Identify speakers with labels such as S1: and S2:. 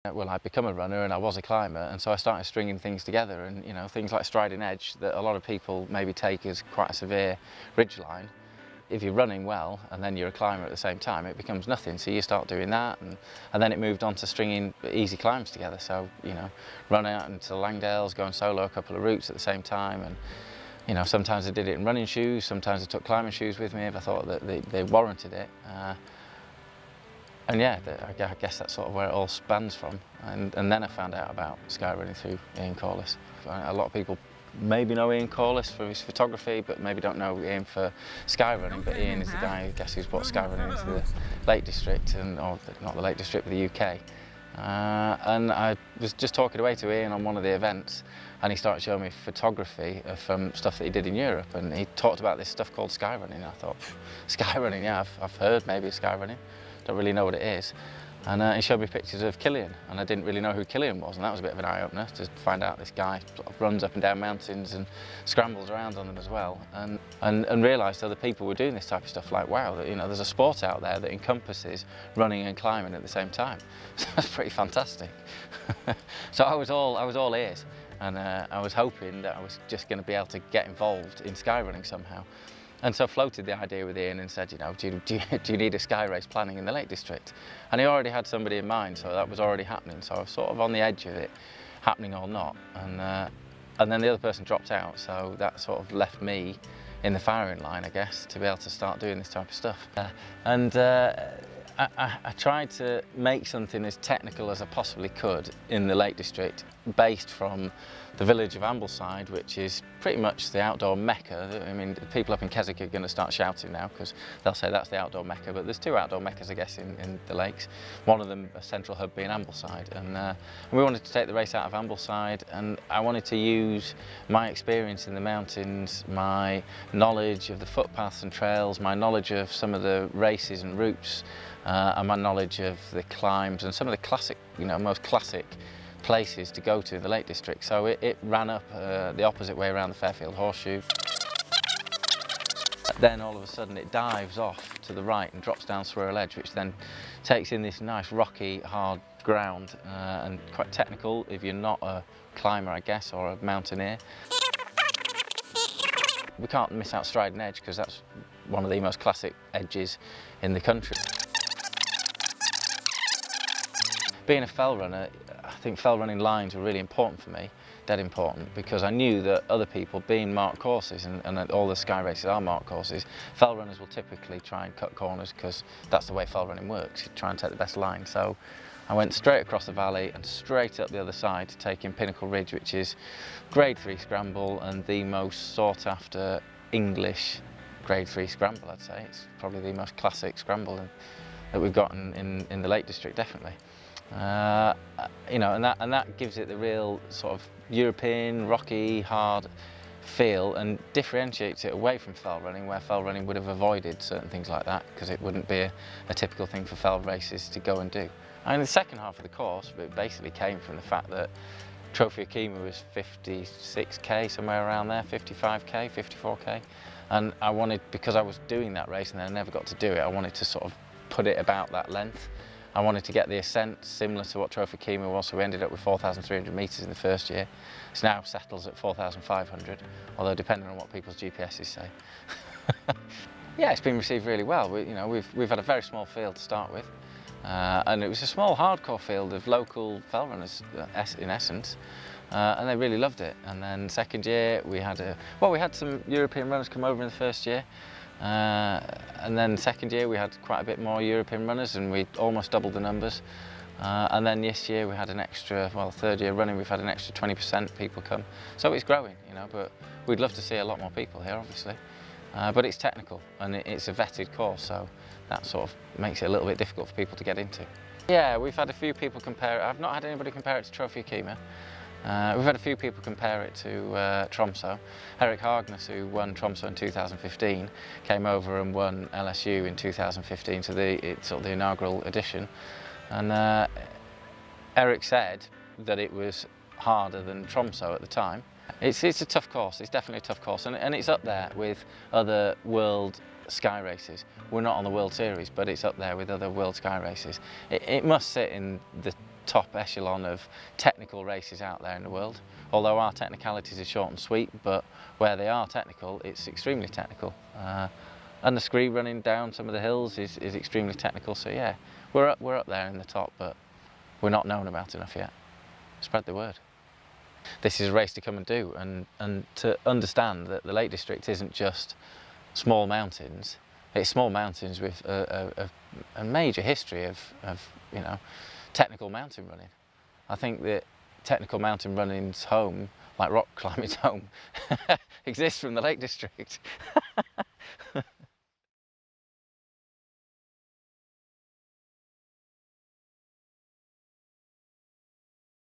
S1: Well, I'd become a runner and I was a climber, and so I started stringing things together, and things like striding edge that a lot of people maybe take as quite a severe ridgeline. If you're running well and then you're a climber at the same time, it becomes nothing. So you start doing that, and then it moved on to stringing easy climbs together. So run out into the Langdales, going solo a couple of routes at the same time, and sometimes I did it in running shoes, sometimes I took climbing shoes with me if I thought that they warranted it. And yeah, I guess that's sort of where it all spans from. And then I found out about skyrunning through Ian Corliss. A lot of people maybe know Ian Corliss for his photography, but maybe don't know Ian for skyrunning. But Ian is the guy, I guess, who's brought skyrunning into the Lake District, or not the Lake District, but the UK. And I was just talking away to Ian on one of the events, and he started showing me photography of stuff that he did in Europe, and he talked about this stuff called skyrunning. And I thought, skyrunning, yeah, I've heard maybe of skyrunning. Don't really know what it is. And he showed me pictures of Killian, and I didn't really know who Killian was, and that was a bit of an eye-opener to find out this guy sort of runs up and down mountains and scrambles around on them as well, and realised other people were doing this type of stuff. Like, wow, there's a sport out there that encompasses running and climbing at the same time. So that's pretty fantastic. So I was all ears, and I was hoping that I was just going to be able to get involved in skyrunning somehow. And so floated the idea with Ian and said, do you need a sky race planning in the Lake District? And he already had somebody in mind, so that was already happening. So I was sort of on the edge of it, happening or not. And then the other person dropped out, so that sort of left me in the firing line, I guess, to be able to start doing this type of stuff. I tried to make something as technical as I possibly could in the Lake District, based from the village of Ambleside, which is pretty much the outdoor mecca. I mean, people up in Keswick are going to start shouting now because they'll say that's the outdoor mecca, but there's two outdoor meccas, I guess, in the lakes. One of them, a central hub, being Ambleside, and we wanted to take the race out of Ambleside, and I wanted to use my experience in the mountains, my knowledge of the footpaths and trails, my knowledge of some of the races and routes, and my knowledge of the climbs and some of the classic, most classic places to go to in the Lake District. So it ran up the opposite way around the Fairfield Horseshoe. Then all of a sudden it dives off to the right and drops down Swirl Edge, which then takes in this nice rocky, hard ground, and quite technical if you're not a climber, I guess, or a mountaineer. We can't miss out Striding Edge because that's one of the most classic edges in the country. Being a fell runner, I think fell running lines were really important for me, dead important, because I knew that other people, being marked courses, and all the sky races are marked courses, fell runners will typically try and cut corners because that's the way fell running works, you try and take the best line. So I went straight across the valley and straight up the other side to take in Pinnacle Ridge, which is grade 3 scramble and the most sought after English grade 3 scramble, I'd say. It's probably the most classic scramble that we've got in the Lake District, definitely. And that gives it the real sort of European, rocky, hard feel, and differentiates it away from fell running, where fell running would have avoided certain things like that because it wouldn't be a typical thing for fell races to go and do. And the second half of the course, it basically came from the fact that Trophy Akima was 56k, somewhere around there, 55k, 54k, and I wanted, because I was doing that race and then I never got to do it, I wanted to sort of put it about that length. I wanted to get the ascent similar to what Trophy Akima was, so we ended up with 4,300 metres in the first year. It now settles at 4,500, although depending on what people's GPSs say. Yeah, it's been received really well. We've had a very small field to start with, and it was a small hardcore field of local fell runners in essence, and they really loved it. And then second year we had some European runners come over in the first year. And then second year we had quite a bit more European runners, and we almost doubled the numbers. And then this year we had an extra, third year running, we've had an extra 20% people come. So it's growing, but we'd love to see a lot more people here, obviously. But it's technical and it's a vetted course, so that sort of makes it a little bit difficult for people to get into. Yeah, we've had a few people compare it. I've not had anybody compare it to Trophy Akima. We've had a few people compare it to Tromsø. Eric Hargness, who won Tromsø in 2015, came over and won LSU in 2015, so it's sort of the inaugural edition. And Eric said that it was harder than Tromsø at the time. It's a tough course, it's definitely a tough course, and it's up there with other world sky races. We're not on the World Series, but it's up there with other world sky races. It must sit in the top echelon of technical races out there in the world. Although our technicalities are short and sweet, but where they are technical, it's extremely technical. And the scree running down some of the hills is extremely technical. So yeah, we're up there in the top, but we're not known about enough yet. Spread the word. This is a race to come and do, and to understand that the Lake District isn't just small mountains. It's small mountains with a major history of you know, technical mountain running. I think that technical mountain running's home, like rock climbing's home, exists from the Lake District.